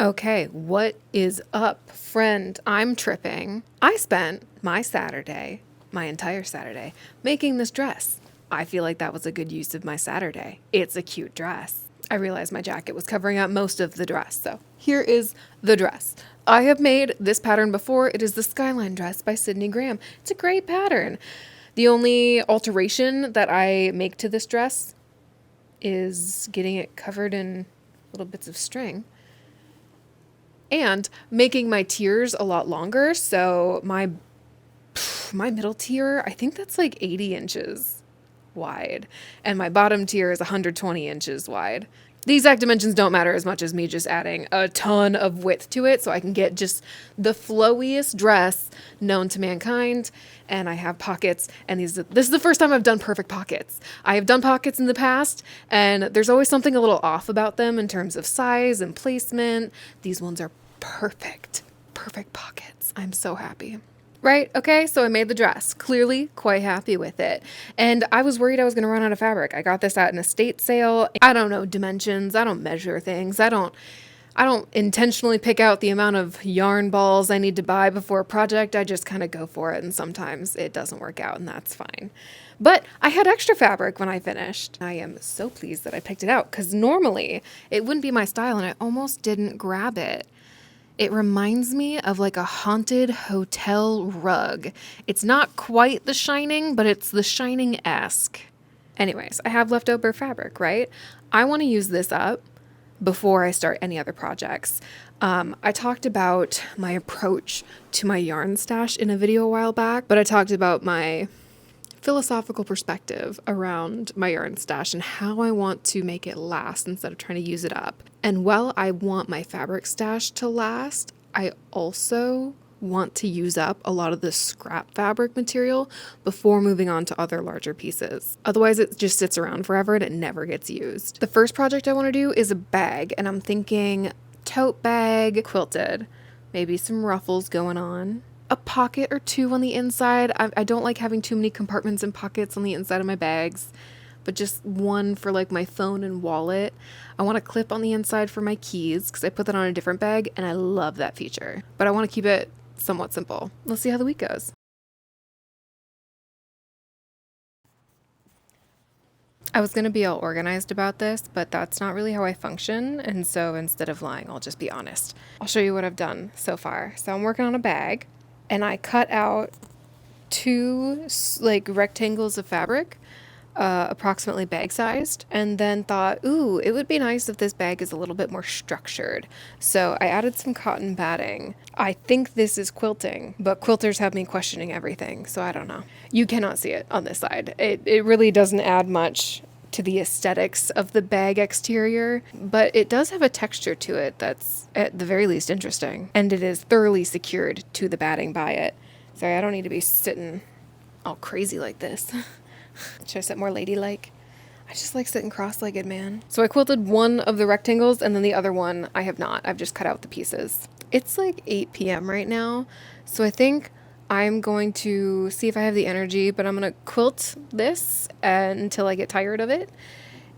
Okay, what is up, friend? I'm tripping. I spent my Saturday, my entire Saturday, making this dress. I feel like that was a good use of my Saturday. It's a cute dress. I realized my jacket was covering up most of the dress, so here is the dress. I have made this pattern before. It is the Skyline dress by Sydney Graham. It's a great pattern. The only alteration that I make to this dress is getting it covered in little bits of string and making my tiers a lot longer. So my middle tier, I think that's like 80 inches wide, and my bottom tier is 120 inches wide. The exact dimensions don't matter as much as me just adding a ton of width to it so I can get just the flowiest dress known to mankind. And I have pockets, and this is the first time I've done perfect pockets. I have done pockets in the past, and there's always something a little off about them in terms of size and placement. These ones are perfect pockets. I'm so happy. Right? Okay, so I made the dress. Clearly quite happy with it. And I was worried I was going to run out of fabric. I got this at an estate sale. I don't know dimensions. I don't measure things. I don't intentionally pick out the amount of yarn balls I need to buy before a project. I just kind of go for it, and sometimes it doesn't work out, and that's fine. But I had extra fabric when I finished. I am so pleased that I picked it out, because normally it wouldn't be my style, and I almost didn't grab it. It reminds me of like a haunted hotel rug. It's not quite The Shining, but it's The Shining-esque. Anyways, I have leftover fabric, right? I want to use this up before I start any other projects. I talked about my approach to my yarn stash in a video a while back, but I talked about my philosophical perspective around my yarn stash and how I want to make it last instead of trying to use it up. And while I want my fabric stash to last, I also want to use up a lot of the scrap fabric material before moving on to other larger pieces. Otherwise, it just sits around forever and it never gets used. The first project I want to do is a bag, and I'm thinking tote bag, quilted, maybe some ruffles going on, a pocket or two on the inside. I don't like having too many compartments and pockets on the inside of my bags, but just one for like my phone and wallet. I want a clip on the inside for my keys because I put that on a different bag and I love that feature. But I want to keep it somewhat simple. Let's see how the week goes. I was going to be all organized about this, but that's not really how I function. And so instead of lying, I'll just be honest. I'll show you what I've done so far. So I'm working on a bag, and I cut out two like rectangles of fabric, approximately bag sized, and then thought, ooh, it would be nice if this bag is a little bit more structured. So I added some cotton batting. I think this is quilting, but quilters have me questioning everything, so I don't know. You cannot see it on this side. It really doesn't add much to the aesthetics of the bag exterior, but it does have a texture to it that's at the very least interesting, and it is thoroughly secured to the batting by it. Sorry, I don't need to be sitting all crazy like this. Should I sit more ladylike? I just like sitting cross-legged, man. So I quilted one of the rectangles, and then the other one I have not. I've just cut out the pieces. It's like 8 p.m. right now, so I think I'm going to see if I have the energy, but I'm going to quilt this until I get tired of it.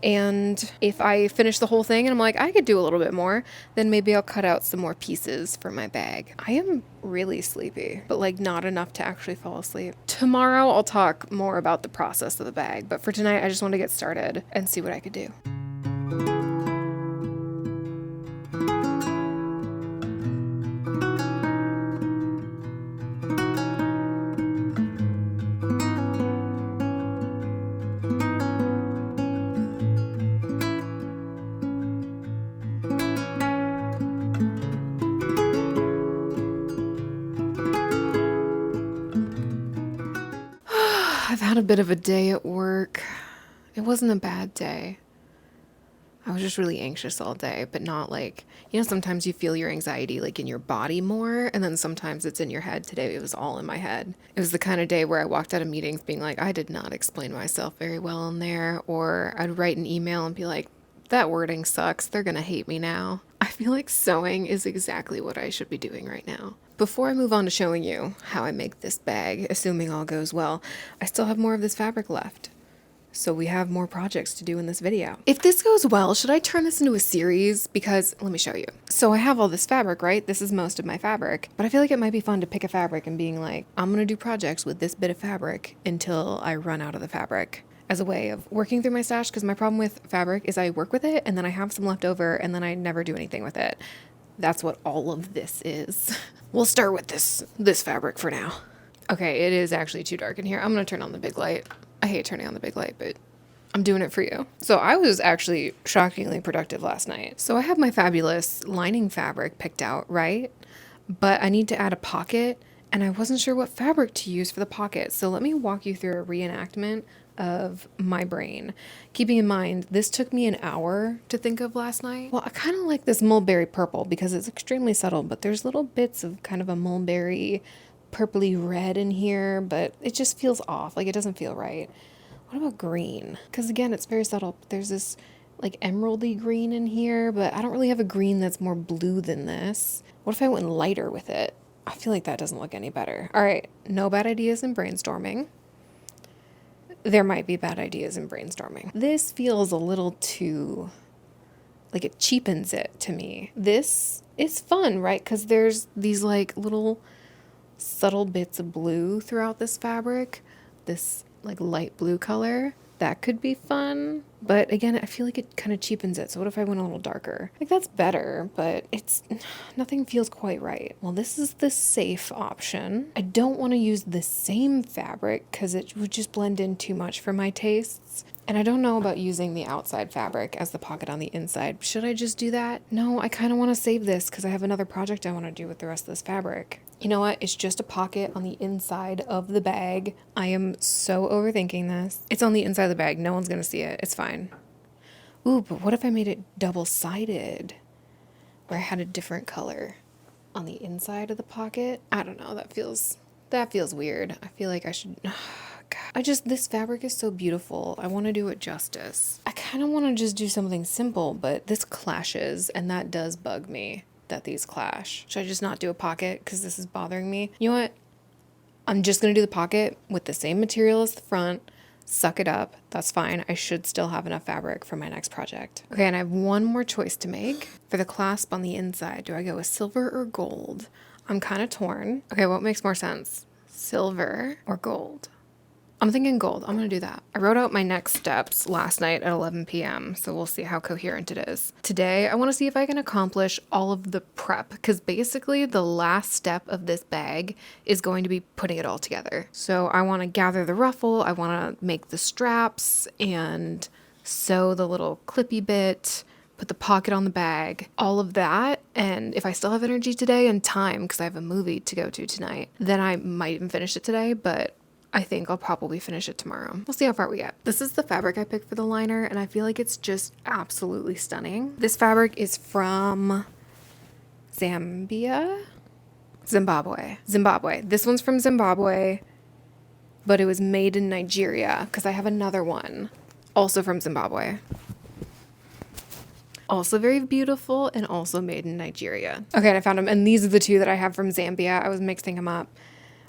And if I finish the whole thing and I'm like, I could do a little bit more, then maybe I'll cut out some more pieces for my bag. I am really sleepy, but like not enough to actually fall asleep. Tomorrow I'll talk more about the process of the bag, but for tonight I just want to get started and see what I could do. I've had a bit of a day at work. It wasn't a bad day. I was just really anxious all day, but not like, sometimes you feel your anxiety like in your body more, and then sometimes it's in your head. Today it was all in my head. It was the kind of day where I walked out of meetings being like, I did not explain myself very well in there, or I'd write an email and be like, that wording sucks. They're gonna hate me now. I feel like sewing is exactly what I should be doing right now. Before I move on to showing you how I make this bag, assuming all goes well, I still have more of this fabric left. So we have more projects to do in this video. If this goes well, should I turn this into a series? Because let me show you. So I have all this fabric, right? This is most of my fabric, but I feel like it might be fun to pick a fabric and being like, I'm gonna do projects with this bit of fabric until I run out of the fabric, as a way of working through my stash. Because my problem with fabric is I work with it and then I have some left over and then I never do anything with it. That's what all of this is. We'll start with this fabric for now. Okay, it is actually too dark in here. I'm gonna turn on the big light. I hate turning on the big light, but I'm doing it for you. So I was actually shockingly productive last night. So I have my fabulous lining fabric picked out, right? But I need to add a pocket and I wasn't sure what fabric to use for the pocket. So let me walk you through a reenactment of my brain. Keeping in mind, this took me an hour to think of last night. Well, I kind of like this mulberry purple because it's extremely subtle, but there's little bits of kind of a mulberry purpley red in here, but it just feels off. Like it doesn't feel right. What about green? Because again, it's very subtle. There's this like emeraldy green in here, but I don't really have a green that's more blue than this. What if I went lighter with it? I feel like that doesn't look any better. All right, no bad ideas in brainstorming. There might be bad ideas in brainstorming. This feels a little too, like it cheapens it to me. This is fun, right? Because there's these like little subtle bits of blue throughout this fabric. This like light blue color. That could be fun. But again, I feel like it kind of cheapens it. So what if I went a little darker? Like that's better, but it's nothing feels quite right. Well, this is the safe option. I don't want to use the same fabric because it would just blend in too much for my tastes. And I don't know about using the outside fabric as the pocket on the inside. Should I just do that? No, I kind of want to save this because I have another project I want to do with the rest of this fabric. You know what? It's just a pocket on the inside of the bag. I am so overthinking this. It's on the inside of the bag. No one's going to see it. It's fine. Ooh, but what if I made it double-sided? Where I had a different color on the inside of the pocket? I don't know. That feels weird. I feel like I should... God. This fabric is so beautiful. I want to do it justice. I kind of want to just do something simple, but this clashes, and that does bug me that these clash. Should I just not do a pocket because this is bothering me? You know what? I'm just going to do the pocket with the same material as the front. Suck it up. That's fine. I should still have enough fabric for my next project. Okay, and I have one more choice to make. For the clasp on the inside, do I go with silver or gold? I'm kind of torn. Okay, what makes more sense? Silver or gold? I'm thinking gold. I'm going to do that. I wrote out my next steps last night at 11 p.m., so we'll see how coherent it is. Today, I want to see if I can accomplish all of the prep, because basically the last step of this bag is going to be putting it all together. So I want to gather the ruffle, I want to make the straps, and sew the little clippy bit, put the pocket on the bag, all of that. And if I still have energy today and time, because I have a movie to go to tonight, then I might even finish it today, but I think I'll probably finish it tomorrow. We'll see how far we get. This is the fabric I picked for the liner, and I feel like it's just absolutely stunning. This fabric is from Zimbabwe. This one's from Zimbabwe, but it was made in Nigeria because I have another one also from Zimbabwe. Also very beautiful and also made in Nigeria. Okay, and I found them, and these are the two that I have from Zambia. I was mixing them up.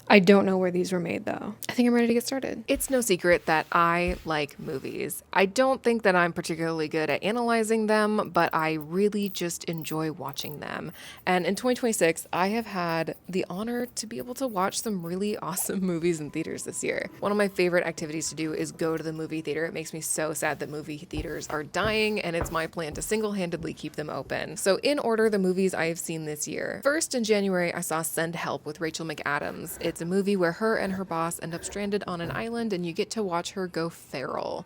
I don't know where these were made though. I think I'm ready to get started. It's no secret that I like movies. I don't think that I'm particularly good at analyzing them, but I really just enjoy watching them. And in 2026, I have had the honor to be able to watch some really awesome movies in theaters this year. One of my favorite activities to do is go to the movie theater. It makes me so sad that movie theaters are dying, and it's my plan to single-handedly keep them open. So in order, the movies I have seen this year. First, in January, I saw Send Help with Rachel McAdams. It's a movie where her and her boss end up stranded on an island and you get to watch her go feral.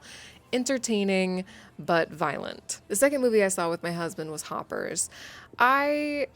Entertaining, but violent. The second movie I saw with my husband was Hoppers. I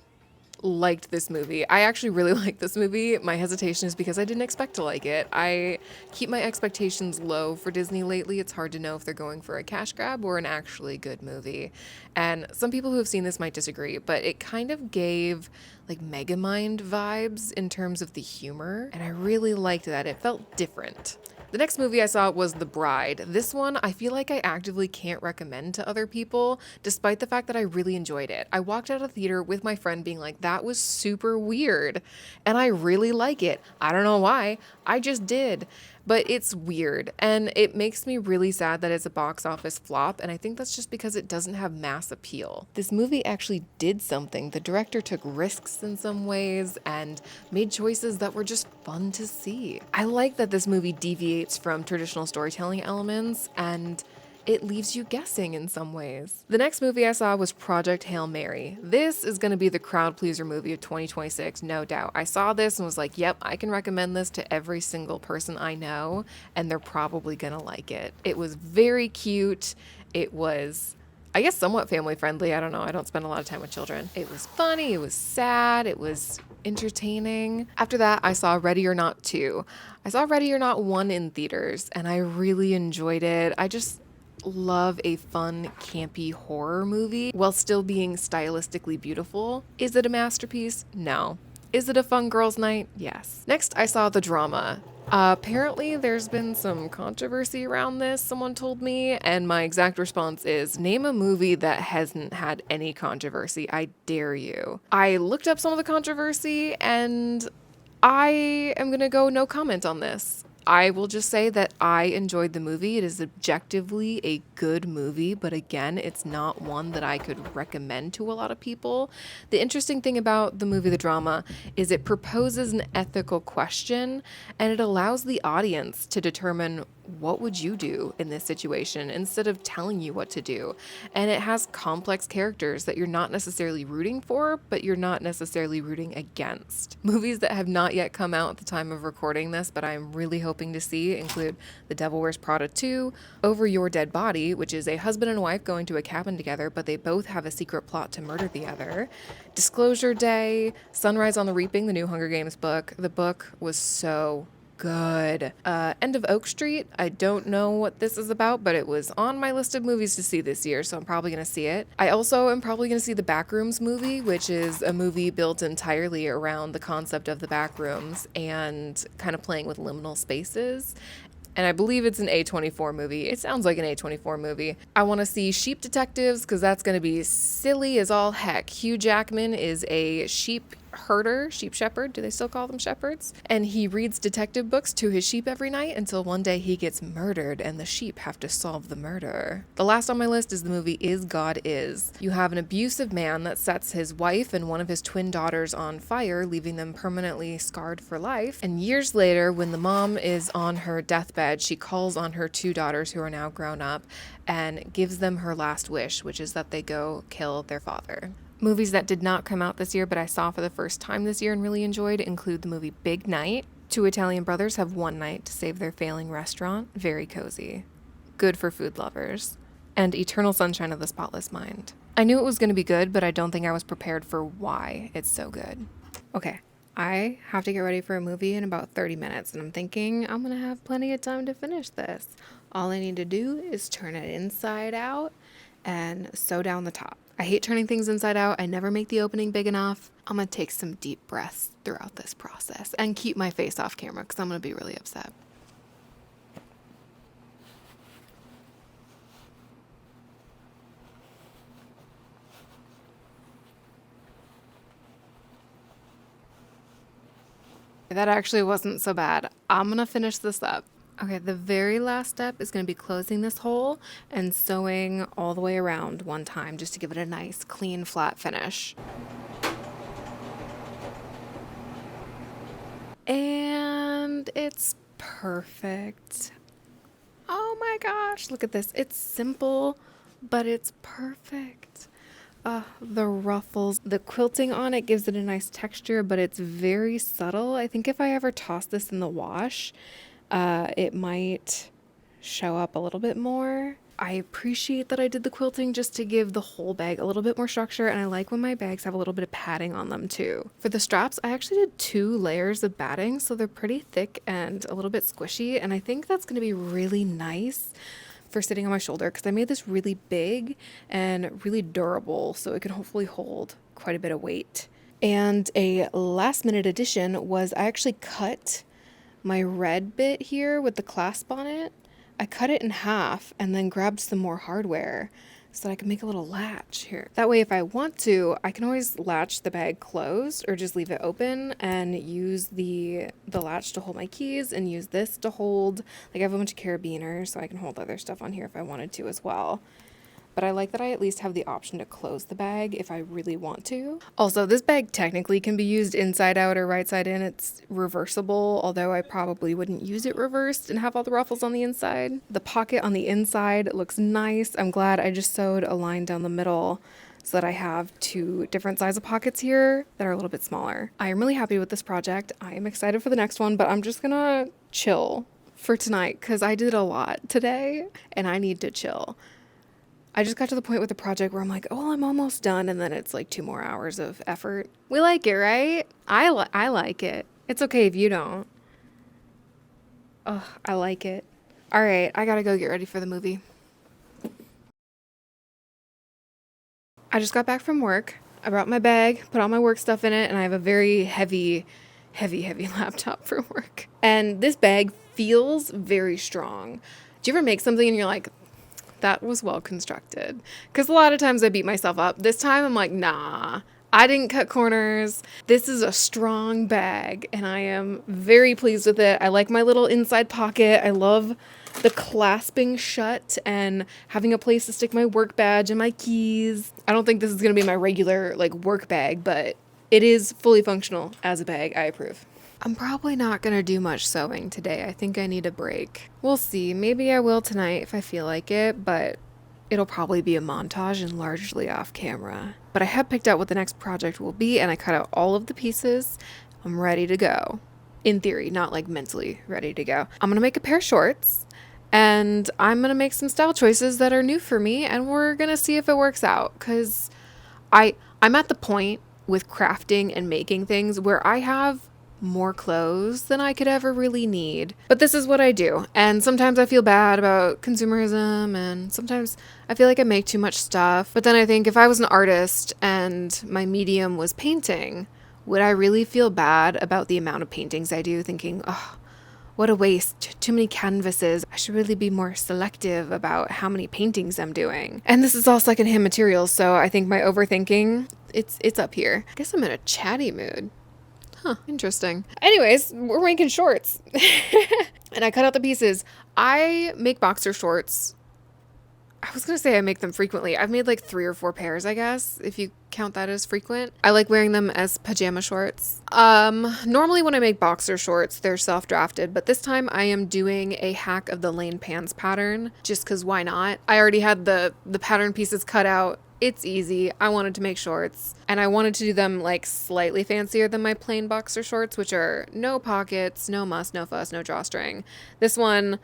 liked this movie. I actually really liked this movie. My hesitation is because I didn't expect to like it. I keep my expectations low for Disney lately. It's hard to know if they're going for a cash grab or an actually good movie. And some people who have seen this might disagree, but it kind of gave like Megamind vibes in terms of the humor, and I really liked that. It felt different. The next movie I saw was The Bride. This one, I feel like I actively can't recommend to other people, despite the fact that I really enjoyed it. I walked out of the theater with my friend being like, that was super weird, and I really like it. I don't know why, I just did. but it's weird and it makes me really sad that it's a box office flop, and I think that's just because it doesn't have mass appeal. This movie actually did something. The director took risks in some ways and made choices that were just fun to see. I like that this movie deviates from traditional storytelling elements and it leaves you guessing in some ways. The next movie I saw was Project Hail Mary. This is going to be the crowd pleaser movie of 2026, no doubt. I saw this and was like, yep, I can recommend this to every single person I know, and they're probably going to like it. It was very cute. It was, I guess, somewhat family friendly. I don't know. I don't spend a lot of time with children. It was funny. It was sad. It was entertaining. After that, I saw Ready or Not 2. I saw Ready or Not 1 in theaters, and I really enjoyed it. I just love a fun, campy horror movie while still being stylistically beautiful. Is it a masterpiece? No. Is it a fun girls' night? Yes. Next, I saw The Drama. Apparently, there's been some controversy around this, someone told me, and my exact response is, name a movie that hasn't had any controversy. I dare you. I looked up some of the controversy, and I am gonna go no comment on this. I will just say that I enjoyed the movie. It is objectively a good movie, but again, it's not one that I could recommend to a lot of people. The interesting thing about the movie The Drama is it proposes an ethical question and it allows the audience to determine what would you do in this situation instead of telling you what to do. And it has complex characters that you're not necessarily rooting for, but you're not necessarily rooting against. Movies that have not yet come out at the time of recording this, but I'm really hoping to see include The Devil Wears Prada 2, Over Your Dead Body, which is a husband and wife going to a cabin together, but they both have a secret plot to murder the other, Disclosure Day, Sunrise on the Reaping, the new Hunger Games book. The book was so good. End of Oak Street. I don't know what this is about, but it was on my list of movies to see this year, so I'm probably going to see it. I also am probably going to see the Backrooms movie, which is a movie built entirely around the concept of the backrooms and kind of playing with liminal spaces. And I believe it's an A24 movie. It sounds like an A24 movie. I want to see Sheep Detectives because that's going to be silly as all heck. Hugh Jackman is a sheep shepherd. Do they still call them shepherds? And he reads detective books to his sheep every night until one day he gets murdered and the sheep have to solve the murder. The last on my list is the movie Is God Is. You have an abusive man that sets his wife and one of his twin daughters on fire, leaving them permanently scarred for life. And years later, when the mom is on her deathbed, she calls on her two daughters who are now grown up and gives them her last wish, which is that they go kill their father. Movies that did not come out this year but I saw for the first time this year and really enjoyed include the movie Big Night. Two Italian brothers have one night to save their failing restaurant. Very cozy. Good for food lovers. And Eternal Sunshine of the Spotless Mind. I knew it was going to be good, but I don't think I was prepared for why it's so good. Okay, I have to get ready for a movie in about 30 minutes, and I'm thinking I'm going to have plenty of time to finish this. All I need to do is turn it inside out and sew down the top. I hate turning things inside out. I never make the opening big enough. I'm going to take some deep breaths throughout this process and keep my face off camera because I'm going to be really upset. That actually wasn't so bad. I'm going to finish this up. Okay, the very last step is going to be closing this hole and sewing all the way around one time just to give it a nice, clean, flat finish. And it's perfect. Oh my gosh, look at this. It's simple, but it's perfect. The ruffles, the quilting on it gives it a nice texture, but it's very subtle. I think if I ever toss this in the wash, it might show up a little bit more. I appreciate that I did the quilting just to give the whole bag a little bit more structure, and I like when my bags have a little bit of padding on them too. For the straps, I actually did 2 layers of batting, so they're pretty thick and a little bit squishy, and I think that's going to be really nice for sitting on my shoulder because I made this really big and really durable, so it can hopefully hold quite a bit of weight. And a last minute addition was I actually cut my red bit here with the clasp on it. I cut it in half and then grabbed some more hardware. so that I can make a little latch here. That way, if I want to, I can always latch the bag closed or just leave it open and use the latch to hold my keys and use this to hold, like I have a bunch of carabiners, so I can hold other stuff on here if I wanted to as well. But I like that I at least have the option to close the bag if I really want to. Also, this bag technically can be used inside out or right side in. It's reversible, although I probably wouldn't use it reversed and have all the ruffles on the inside. The pocket on the inside looks nice. I'm glad I just sewed a line down the middle so that I have two different size of pockets here that are a little bit smaller. I am really happy with this project. I am excited for the next one, but I'm just gonna chill for tonight because I did a lot today and I need to chill. I just got to the point with the project where I'm like, oh, I'm almost done. And then it's like 2 more hours of effort. We like it, right? I like it. It's okay if you don't. Oh, I like it. All right, I gotta go get ready for the movie. I just got back from work. I brought my bag, put all my work stuff in it, and I have a very heavy laptop for work. And this bag feels very strong. Do you ever make something and you're like, that was well constructed? Because a lot of times I beat myself up. This time I'm like, nah, I didn't cut corners. This is a strong bag and I am very pleased with it. I like my little inside pocket. I love the clasping shut and having a place to stick my work badge and my keys. I don't think this is going to be my regular like work bag, but it is fully functional as a bag. I approve. I'm probably not going to do much sewing today. I think I need a break. We'll see. Maybe I will tonight if I feel like it, but it'll probably be a montage and largely off camera. But I have picked out what the next project will be and I cut out all of the pieces. I'm ready to go. In theory, not like mentally ready to go. I'm going to make a pair of shorts and I'm going to make some style choices that are new for me and we're going to see if it works out because I'm at the point with crafting and making things where I have more clothes than I could ever really need. But this is what I do. And sometimes I feel bad about consumerism and sometimes I feel like I make too much stuff. But then I think if I was an artist and my medium was painting, would I really feel bad about the amount of paintings I do, thinking, oh, what a waste, too many canvases. I should really be more selective about how many paintings I'm doing. And this is all secondhand materials, so I think my overthinking, it's up here. I guess I'm in a chatty mood. Huh, interesting. Anyways, we're making shorts. And I cut out the pieces. I make boxer shorts. I was going to say I make them frequently. I've made like 3 or 4 pairs, I guess, if you count that as frequent. I like wearing them as pajama shorts. Normally when I make boxer shorts, they're self-drafted, but this time I am doing a hack of the Lane Pants pattern, just because why not? I already had the pattern pieces cut out. It's easy. I wanted to make shorts and I wanted to do them like slightly fancier than my plain boxer shorts, which are no pockets, no muss, no fuss, no drawstring. This one,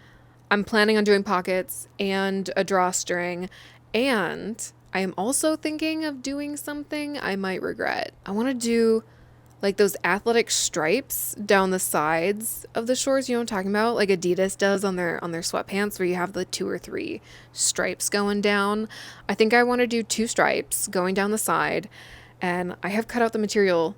I'm planning on doing pockets and a drawstring, and I am also thinking of doing something I might regret. I want to do like those athletic stripes down the sides of the shorts, you know what I'm talking about? Like Adidas does on their sweatpants where you have the 2 or 3 stripes going down. I think I want to do 2 stripes going down the side, and I have cut out the material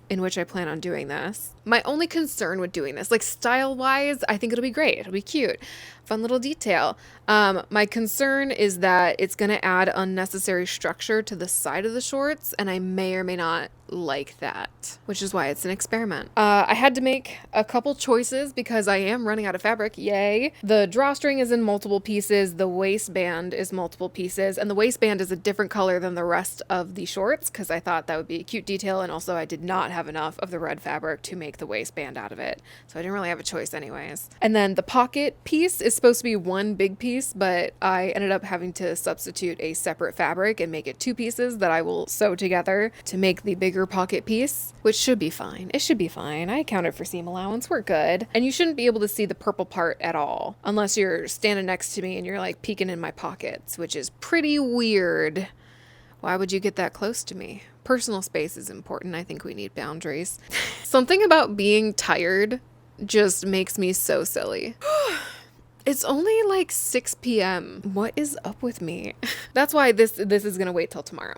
in which I plan on doing this. My only concern with doing this, like style-wise, I think it'll be great. It'll be cute. Fun little detail. My concern is that it's going to add unnecessary structure to the side of the shorts, and I may or may not like that, which is why it's an experiment. I had to make a couple choices because I am running out of fabric. Yay. The drawstring is in multiple pieces. The waistband is multiple pieces, and the waistband is a different color than the rest of the shorts because I thought that would be a cute detail, and also I did not have enough of the red fabric to make the waistband out of it, so I didn't really have a choice anyways. And then the pocket piece is supposed to be one big piece, but I ended up having to substitute a separate fabric and make it 2 pieces that I will sew together to make the bigger pocket piece, which should be fine. It should be fine. I accounted for seam allowance. We're good. And you shouldn't be able to see the purple part at all unless you're standing next to me and you're like peeking in my pockets, which is pretty weird. Why would you get that close to me? Personal space is important. I think we need boundaries. Something about being tired just makes me so silly. It's only like 6 p.m. What is up with me? That's why this is gonna wait till tomorrow.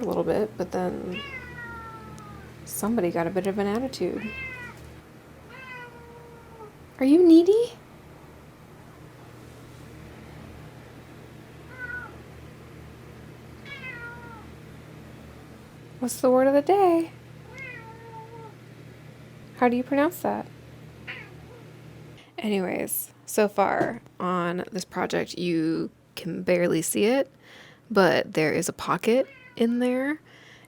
a little bit, but then somebody got a bit of an attitude. Are you needy? What's the word of the day? How do you pronounce that? Anyways, so far on this project, you can barely see it, but there is a pocket in there,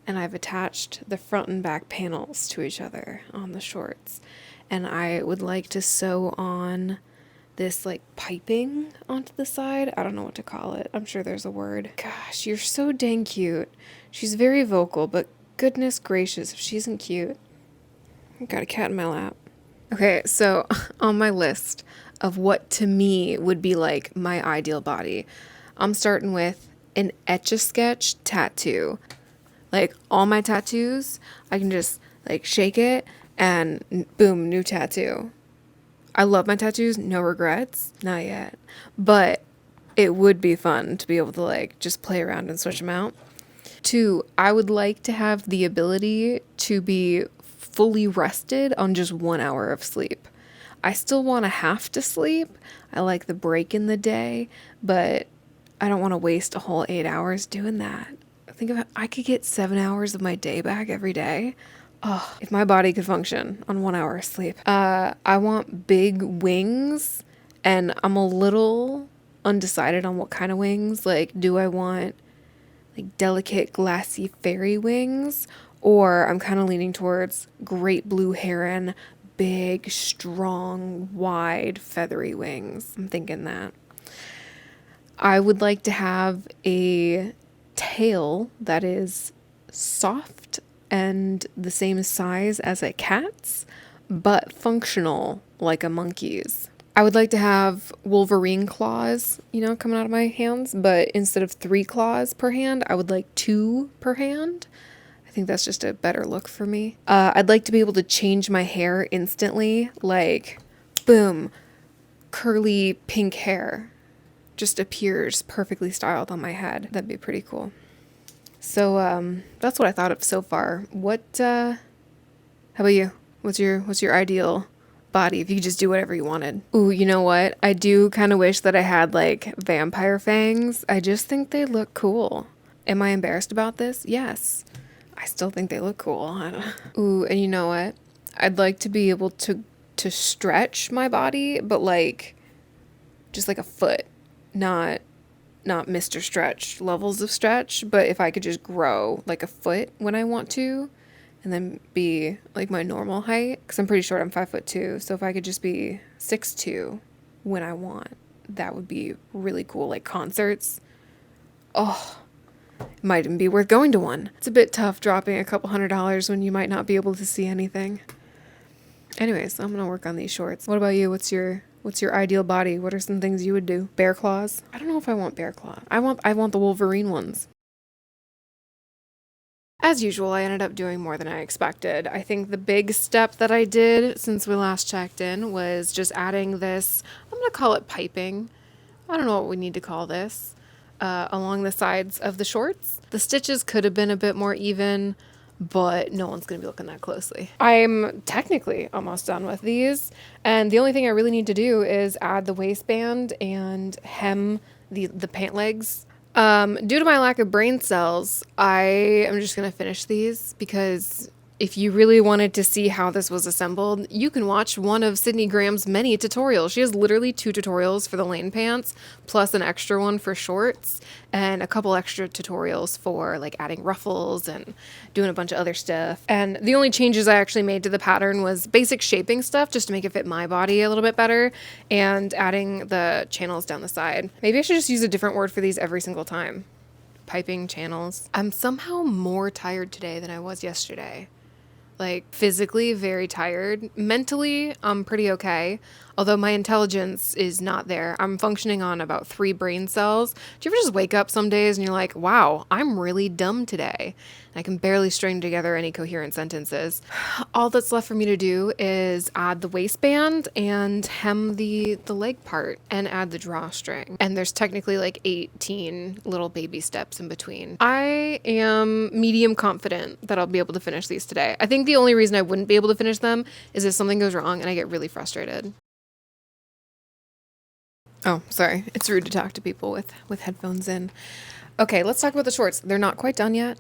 and I've attached the front and back panels to each other on the shorts. And I would like to sew on this like piping onto the side. I don't know what to call it. I'm sure there's a word. Gosh, you're so dang cute. She's very vocal, but goodness gracious, if she isn't cute. I got a cat in my lap. Okay, so on my list of what to me would be like my ideal body, I'm starting with an Etch-a-Sketch tattoo. Like all my tattoos, I can just like shake it and boom, new tattoo. I love my tattoos, no regrets, not yet. But it would be fun to be able to like just play around and switch them out. 2, I would like to have the ability to be fully rested on just 1 hour of sleep. I still want to have to sleep. I like the break in the day, but I don't want to waste a whole 8 hours doing that. Think of it, I could get 7 hours of my day back every day. Oh, if my body could function on 1 hour of sleep. I want big wings, and I'm a little undecided on what kind of wings. Like, do I want like delicate, glassy fairy wings, or I'm kind of leaning towards great blue heron, big, strong, wide, feathery wings. I'm thinking that. I would like to have a tail that is soft and the same size as a cat's, but functional like a monkey's. I would like to have Wolverine claws, coming out of my hands, but instead of 3 claws per hand, I would like 2 per hand. I think that's just a better look for me. I'd like to be able to change my hair instantly, like, boom, curly pink hair just appears perfectly styled on my head. That'd be pretty cool. So that's what I thought of so far. How about you? What's your ideal body if you could just do whatever you wanted? Ooh, you know what? I do kind of wish that I had like vampire fangs. I just think they look cool. Am I embarrassed about this? Yes. I still think they look cool. Ooh, and you know what? I'd like to be able to stretch my body, but like just like a foot, not Mr. Stretch levels of stretch, but if I could just grow like a foot when I want to, and then be like my normal height, because I'm pretty short, I'm 5'2", so if I could just be 6'2" when I want, that would be really cool. Like concerts, oh, it might even be worth going to one. It's a bit tough dropping a couple $100 when you might not be able to see anything. Anyways, I'm gonna work on these shorts. What about you? What's your ideal body? What are some things you would do? Bear claws? I don't know if I want bear claw. I want the Wolverine ones. As usual, I ended up doing more than I expected. I think the big step that I did since we last checked in was just adding this, I'm going to call it piping. I don't know what we need to call this, along the sides of the shorts. The stitches could have been a bit more even, but no one's going to be looking that closely. I'm technically almost done with these, and the only thing I really need to do is add the waistband and hem the pant legs. Due to my lack of brain cells, I am just going to finish these because if you really wanted to see how this was assembled, you can watch one of Sydney Graham's many tutorials. She has literally 2 tutorials for the lane pants, plus an extra one for shorts, and a couple extra tutorials for like adding ruffles and doing a bunch of other stuff. And the only changes I actually made to the pattern was basic shaping stuff just to make it fit my body a little bit better, and adding the channels down the side. Maybe I should just use a different word for these every single time. Piping channels. I'm somehow more tired today than I was yesterday. Like physically very tired. Mentally, I'm pretty okay. although my intelligence is not there. I'm functioning on about 3 brain cells. Do you ever just wake up some days and you're like, wow, I'm really dumb today? I can barely string together any coherent sentences. All that's left for me to do is add the waistband and hem the leg part and add the drawstring. And there's technically like 18 little baby steps in between. I am medium confident that I'll be able to finish these today. I think the only reason I wouldn't be able to finish them is if something goes wrong and I get really frustrated. Oh, sorry. It's rude to talk to people with headphones in. Okay, let's talk about the shorts. They're not quite done yet.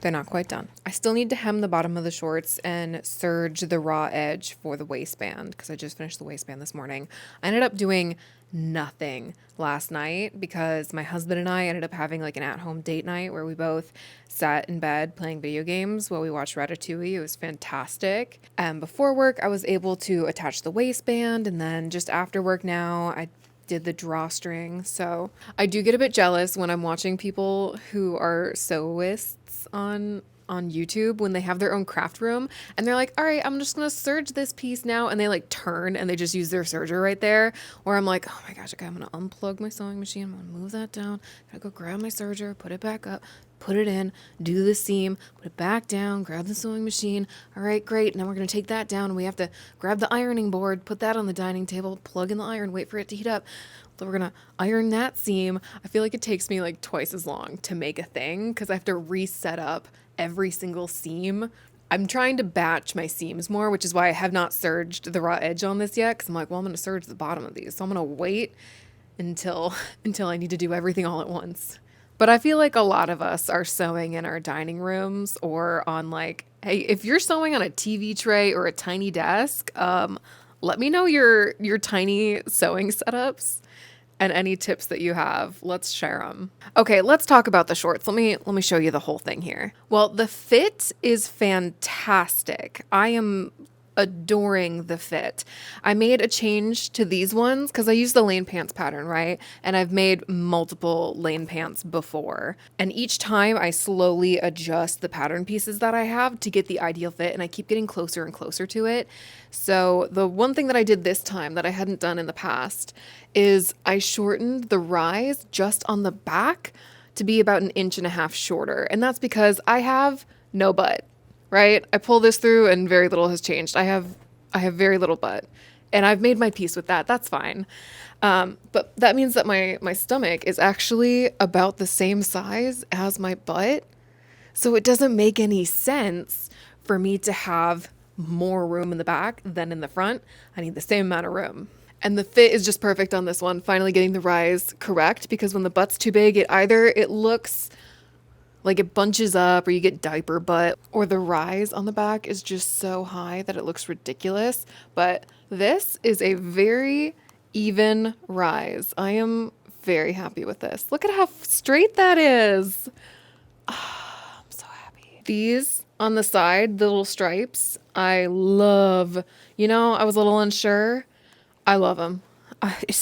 They're not quite done. I still need to hem the bottom of the shorts and serge the raw edge for the waistband because I just finished the waistband this morning. I ended up doing nothing last night because my husband and I ended up having like an at-home date night where we both sat in bed playing video games while we watched Ratatouille. It was fantastic. And before work, I was able to attach the waistband, and then just after work now, I did the drawstring. So I do get a bit jealous when I'm watching people who are sewists on YouTube when they have their own craft room and they're like, all right, I'm just gonna serge this piece now, and they like turn and they just use their serger right there. Or I'm like, oh my gosh, okay, I'm gonna unplug my sewing machine, I'm gonna move that down, gotta go grab my serger, put it back up, put it in, do the seam, put it back down, grab the sewing machine. All right, great. Now we're going to take that down and we have to grab the ironing board, put that on the dining table, plug in the iron, wait for it to heat up. So we're going to iron that seam. I feel like it takes me like twice as long to make a thing because I have to reset up every single seam. I'm trying to batch my seams more, which is why I have not serged the raw edge on this yet, because I'm like, well, I'm going to serge the bottom of these. So I'm going to wait until I need to do everything all at once. But I feel like a lot of us are sewing in our dining rooms or on like, hey, if you're sewing on a TV tray or a tiny desk, let me know your tiny sewing setups and any tips that you have. Let's share them. Okay, let's talk about the shorts. Let me show you the whole thing here. Well, the fit is fantastic. I am adoring the fit. I made a change to these ones because I use the lane pants pattern, right? And I've made multiple lane pants before. And each time I slowly adjust the pattern pieces that I have to get the ideal fit, and I keep getting closer and closer to it. So the one thing that I did this time that I hadn't done in the past is I shortened the rise just on the back to be about 1.5 inches shorter. And that's because I have no butt. Right? I pull this through and very little has changed. I have very little butt, and I've made my peace with that. That's fine. But that means that my stomach is actually about the same size as my butt. So it doesn't make any sense for me to have more room in the back than in the front. I need the same amount of room. And the fit is just perfect on this one. Finally getting the rise correct, because when the butt's too big, it looks like it bunches up, or you get diaper butt, or the rise on the back is just so high that it looks ridiculous. But this is a very even rise. I am very happy with this. Look at how straight that is. Oh, I'm so happy. These on the side, the little stripes, I love. I was a little unsure. I love them. It's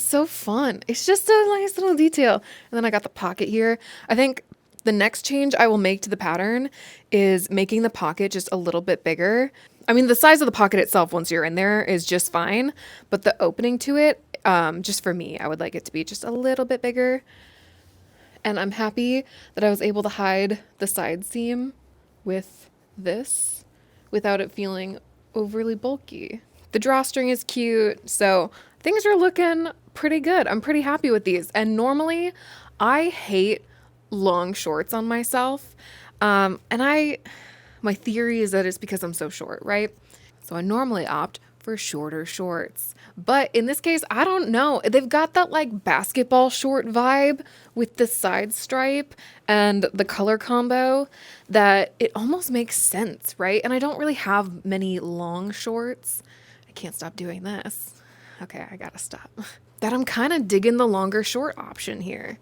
so fun. It's just a nice little detail. And then I got the pocket here. I think the next change I will make to the pattern is making the pocket just a little bit bigger. I mean, the size of the pocket itself once you're in there is just fine, but the opening to it, just for me, I would like it to be just a little bit bigger. And I'm happy that I was able to hide the side seam with this without it feeling overly bulky. The drawstring is cute, so things are looking pretty good. I'm pretty happy with these. And normally I hate long shorts on myself. My theory is that it's because I'm so short, right? So I normally opt for shorter shorts. But in this case, I don't know. They've got that like basketball short vibe with the side stripe and the color combo that it almost makes sense, right? And I don't really have many long shorts. I can't stop doing this. Okay, I gotta stop. That I'm kind of digging the longer short option here,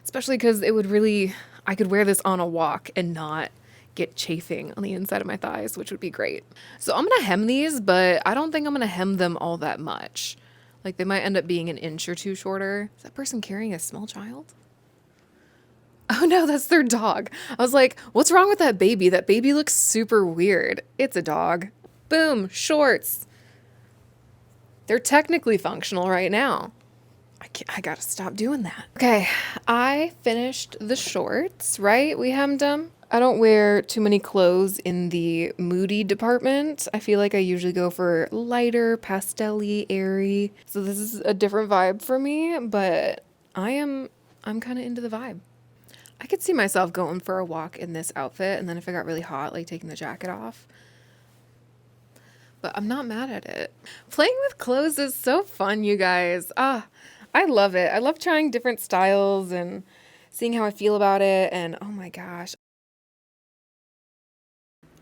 especially because I could wear this on a walk and not get chafing on the inside of my thighs, which would be great. So I'm gonna hem these, but I don't think I'm gonna hem them all that much. Like they might end up being 1 inch or 2 shorter. Is that person carrying a small child? Oh no, that's their dog. I was like, what's wrong with that baby? That baby looks super weird. It's a dog. Boom, shorts. They're technically functional right now. I gotta stop doing that. Okay, I finished the shorts, right? We hemmed them. I don't wear too many clothes in the moody department. I feel like I usually go for lighter, pastel-y, airy. So this is a different vibe for me, but I'm kind of into the vibe. I could see myself going for a walk in this outfit, and then if it got really hot, like taking the jacket off. But I'm not mad at it. Playing with clothes is so fun, you guys. I love it. I love trying different styles and seeing how I feel about it. And oh my gosh.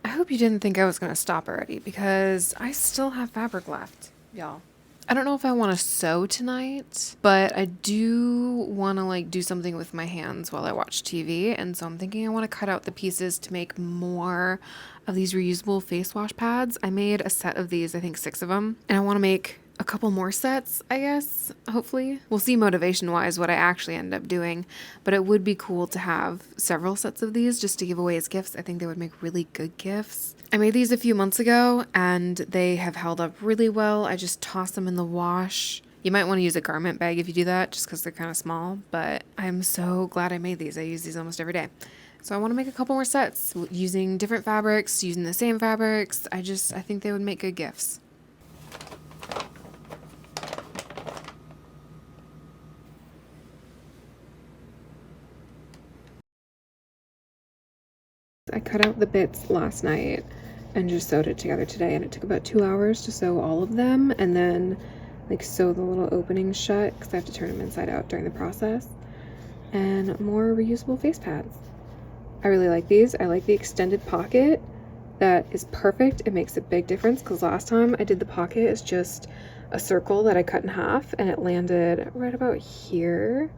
I hope you didn't think I was going to stop already because I still have fabric left, y'all. I don't know if I want to sew tonight, but I do want to like do something with my hands while I watch TV. And so I'm thinking I want to cut out the pieces to make more of these reusable face wash pads. I made a set of these, I think 6 of them, and I want to make a couple more sets, I guess, hopefully. We'll see motivation-wise what I actually end up doing, but it would be cool to have several sets of these just to give away as gifts. I think they would make really good gifts. I made these a few months ago, and they have held up really well. I just tossed them in the wash. You might want to use a garment bag if you do that, just because they're kind of small, but I'm so glad I made these. I use these almost every day. So I want to make a couple more sets using different fabrics, using the same fabrics. I think they would make good gifts. I cut out the bits last night and just sewed it together today, and it took about 2 hours to sew all of them and then like sew the little openings shut because I have to turn them inside out during the process. And more reusable face pads. I really like these. I like the extended pocket. That is perfect. It makes a big difference because last time I did the pocket as just a circle that I cut in half and it landed right about here.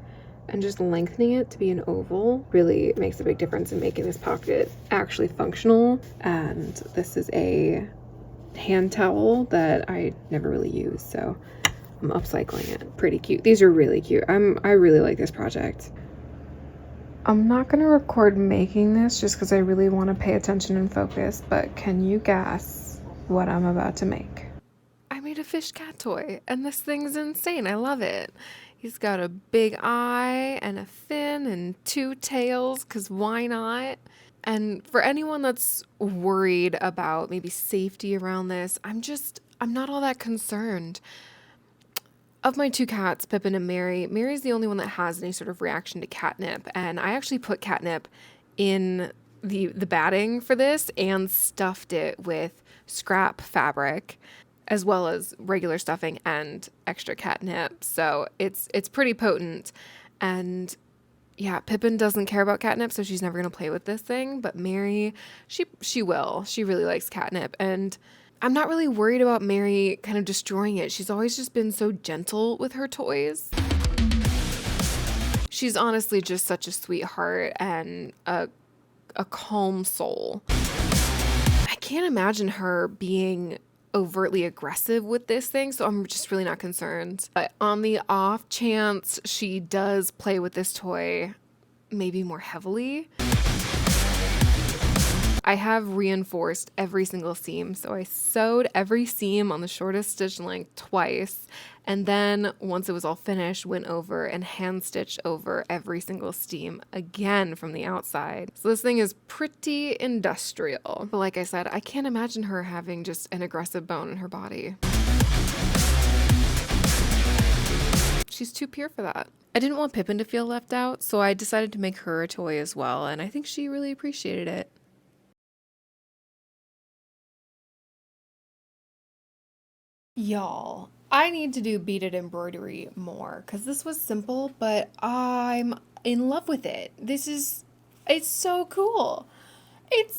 And just lengthening it to be an oval really makes a big difference in making this pocket actually functional. And this is a hand towel that I never really use, so I'm upcycling it. Pretty cute. These are really cute. I really like this project. I'm not gonna record making this just because I really want to pay attention and focus, but can you guess what I'm about to make? I made a fish cat toy, and this thing's insane. I love it. He's got a big eye and a fin and 2 tails, because why not? And for anyone that's worried about maybe safety around this, I'm not all that concerned. Of my 2 cats, Pippin and Mary, Mary's the only one that has any sort of reaction to catnip, and I actually put catnip in the batting for this and stuffed it with scrap fabric as well as regular stuffing and extra catnip. So it's pretty potent. And yeah, Pippin doesn't care about catnip, so she's never gonna play with this thing. But Mary, she will. She really likes catnip, and I'm not really worried about Mary kind of destroying it. She's always just been so gentle with her toys. She's honestly just such a sweetheart and a calm soul. I can't imagine her being overtly aggressive with this thing, so I'm just really not concerned. But on the off chance she does play with this toy maybe more heavily, I have reinforced every single seam. So I sewed every seam on the shortest stitch length twice, and then once it was all finished, went over and hand stitched over every single seam again from the outside. So this thing is pretty industrial. But like I said, I can't imagine her having just an aggressive bone in her body. She's too pure for that. I didn't want Pippin to feel left out, so I decided to make her a toy as well, and I think she really appreciated it. Y'all, I need to do beaded embroidery more because this was simple, but I'm in love with it. It's so cool. It's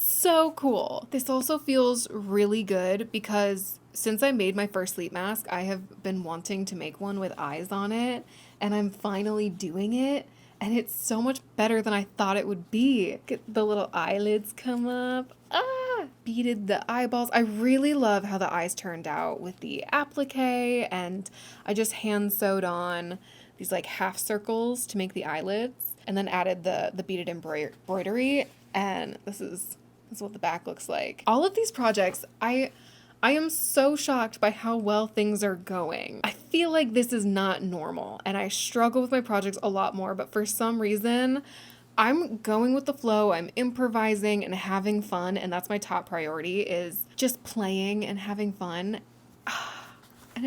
so cool. This also feels really good because since I made my first sleep mask, I have been wanting to make one with eyes on it, and I'm finally doing it. And it's so much better than I thought it would be. Get the little eyelids come up. Beaded the eyeballs. I really love how the eyes turned out with the applique, and I just hand sewed on these like half circles to make the eyelids, and then added the beaded embroidery, and this is what the back looks like. All of these projects, I I am so shocked by how well things are going. I feel like this is not normal, and I struggle with my projects a lot more, but for some reason, I'm going with the flow, I'm improvising and having fun, and that's my top priority, is just playing and having fun. And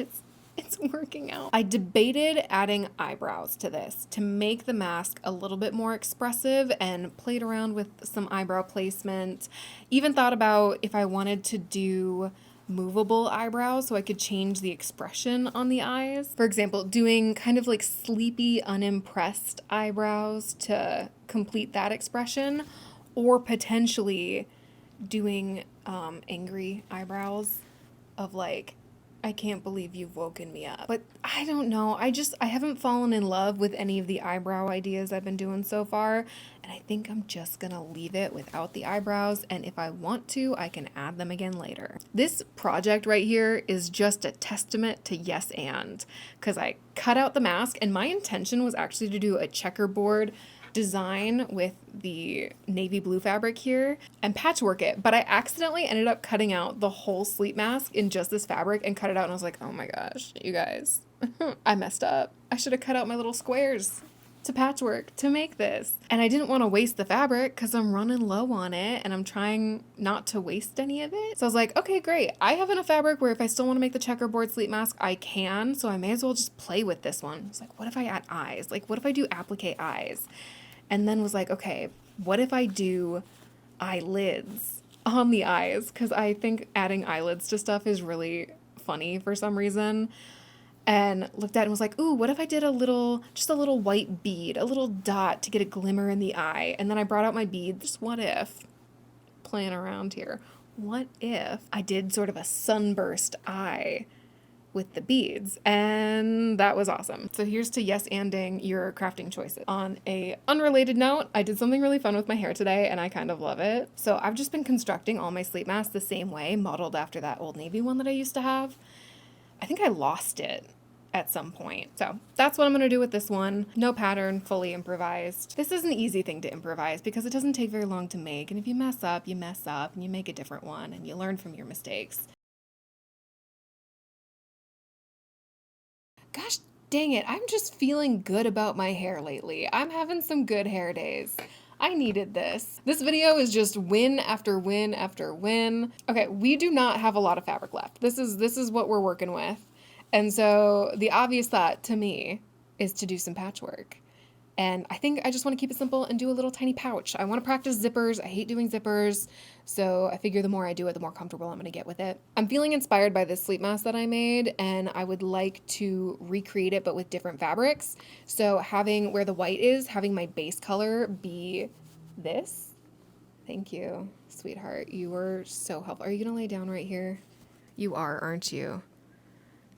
it's working out. I debated adding eyebrows to this to make the mask a little bit more expressive, and played around with some eyebrow placement. Even thought about if I wanted to do movable eyebrows so I could change the expression on the eyes. For example, doing kind of like sleepy, unimpressed eyebrows to complete that expression, or potentially doing angry eyebrows of like, I can't believe you've woken me up. But I don't know. I haven't fallen in love with any of the eyebrow ideas I've been doing so far. And I think I'm just gonna leave it without the eyebrows. And if I want to, I can add them again later. This project right here is just a testament to yes and. Because I cut out the mask, and my intention was actually to do a checkerboard design with the navy blue fabric here and patchwork it, but I accidentally ended up cutting out the whole sleep mask in just this fabric and cut it out, and I was like, oh my gosh, you guys, I messed up. I should have cut out my little squares to patchwork to make this. And I didn't want to waste the fabric because I'm running low on it and I'm trying not to waste any of it. So I was like, okay, great. I have enough fabric where if I still want to make the checkerboard sleep mask, I can. So I may as well just play with this one. It's like, what if I add eyes? Like, what if I do applique eyes? And then was like, okay, what if I do eyelids on the eyes? Because I think adding eyelids to stuff is really funny for some reason. And looked at it and was like, ooh, what if I did just a little white bead, a little dot to get a glimmer in the eye? And then I brought out my bead. Just what if, playing around here, what if I did sort of a sunburst eye with the beads? And that was awesome. So here's to yes anding your crafting choices. On a unrelated note, I did something really fun with my hair today and I kind of love it. So I've just been constructing all my sleep masks the same way, modeled after that Old Navy one that I used to have. I think I lost it at some point. So that's what I'm gonna do with this one. No pattern, fully improvised. This is an easy thing to improvise because it doesn't take very long to make. And if you mess up, and you make a different one and you learn from your mistakes. Gosh dang it, I'm just feeling good about my hair lately. I'm having some good hair days. I needed this. This video is just win after win after win. Okay, we do not have a lot of fabric left. This is what we're working with. And so the obvious thought to me is to do some patchwork. And I think I just want to keep it simple and do a little tiny pouch. I want to practice zippers. I hate doing zippers. So I figure the more I do it, the more comfortable I'm going to get with it. I'm feeling inspired by this sleep mask that I made, and I would like to recreate it, but with different fabrics. So having where the white is, having my base color be this. Thank you, sweetheart. You were so helpful. Are you going to lay down right here? You are, aren't you?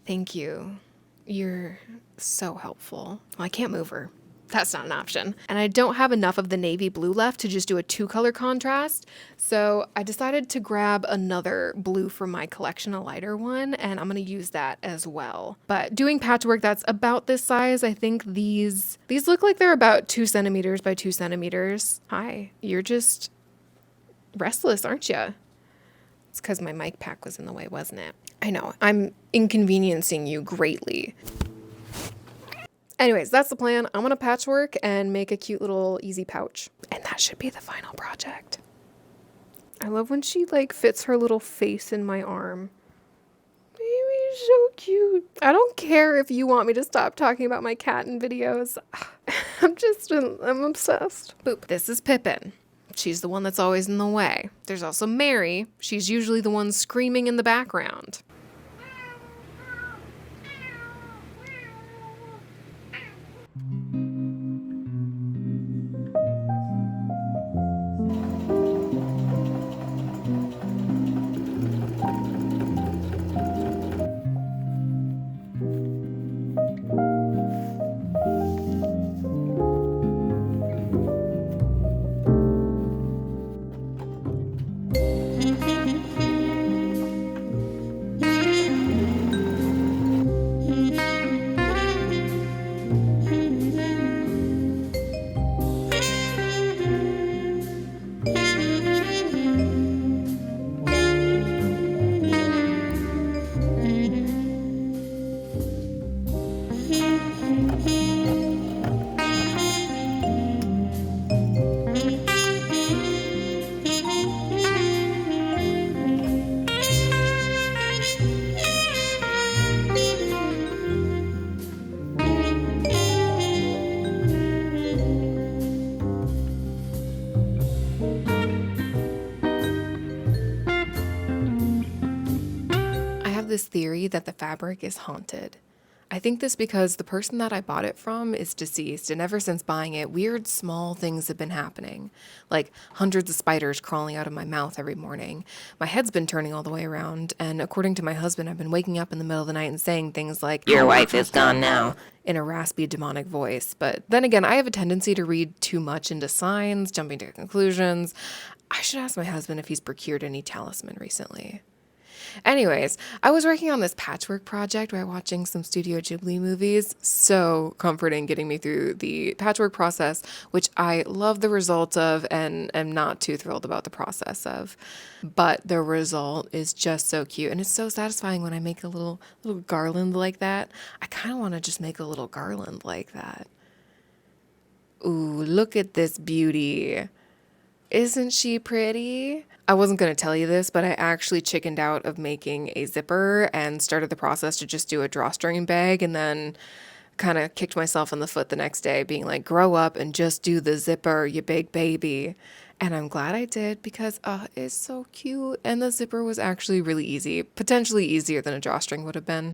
Thank you. You're so helpful. Well, I can't move her. That's not an option. And I don't have enough of the navy blue left to just do a 2-color contrast. So I decided to grab another blue from my collection, a lighter one, and I'm gonna use that as well. But doing patchwork that's about this size, I think these look like they're about 2 centimeters by 2 centimeters. Hi, you're just restless, aren't you? It's because my mic pack was in the way, wasn't it? I know, I'm inconveniencing you greatly. Anyways, that's the plan. I'm gonna patchwork and make a cute little easy pouch. And that should be the final project. I love when she like fits her little face in my arm. Baby's so cute. I don't care if you want me to stop talking about my cat in videos. I'm obsessed. Boop. This is Pippin. She's the one that's always in the way. There's also Mary. She's usually the one screaming in the background. this theory that the fabric is haunted. I think this because the person that I bought it from is deceased, and ever since buying it, weird small things have been happening. Like hundreds of spiders crawling out of my mouth every morning. My head's been turning all the way around, and according to my husband, I've been waking up in the middle of the night and saying things like, "Your wife is gone now," in a raspy, demonic voice. But then again, I have a tendency to read too much into signs, jumping to conclusions. I should ask my husband if he's procured any talisman recently. Anyways, I was working on this patchwork project while watching some Studio Ghibli movies. So comforting, getting me through the patchwork process, which I love the result of and am not too thrilled about the process of. But the result is just so cute, and it's so satisfying when I make a little garland like that. I kind of want to just make a little garland like that. Ooh, look at this beauty. Isn't she pretty? I wasn't going to tell you this, but I actually chickened out of making a zipper and started the process to just do a drawstring bag, and then kind of kicked myself in the foot the next day being like, grow up and just do the zipper, you big baby. And I'm glad I did because it's so cute, and the zipper was actually really easy, potentially easier than a drawstring would have been.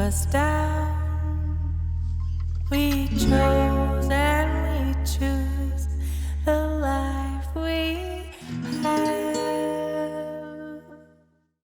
us down. We chose.